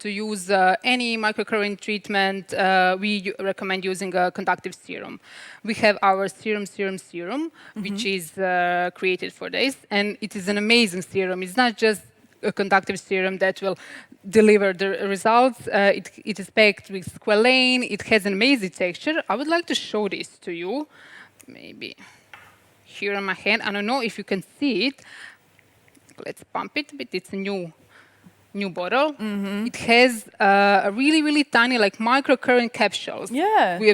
to use any microcurrent treatment, we recommend using a conductive serum. We have our Serum Serum Serum, which is created for this, and it is an amazing serum. It's not just a conductive serum that will deliver the results. It is packed with squalane. It has an amazing texture. I would like to show this to you. Maybe here on my hand. I don't know if you can see it. Let's pump it a bit. It's a new bottle. It has a really, really tiny, like microcurrent capsules,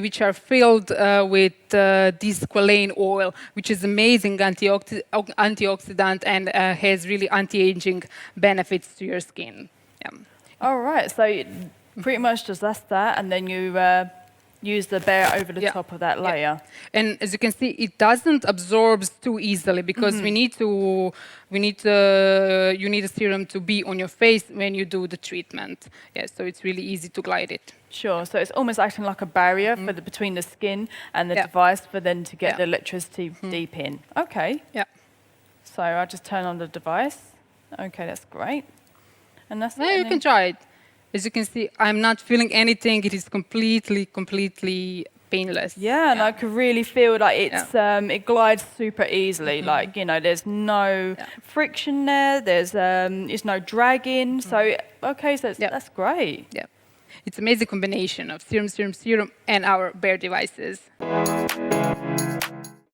which are filled with this squalane oil, which is amazing antioxidant and has really anti-aging benefits to your skin. Yeah. All right, so pretty much just that's that, and then you use the bare over the top of that layer. And as you can see, it doesn't absorb too easily because you need a serum to be on your face when you do the treatment. Yeah, so it's really easy to glide it. Sure, so it's almost acting like a barrier for between the skin and the device for then to get the electricity deep in. Okay. Yeah. So I just turn on the device. Okay, that's great. And that's it. You can try it. As you can see, I'm not feeling anything. It is completely painless. Yeah, and I could really feel like it's it glides super easily. Like, you know, there's no friction there. There's no dragging. So okay, so that's great. Yeah, it's an amazing combination of serum, serum, serum, and our bare devices.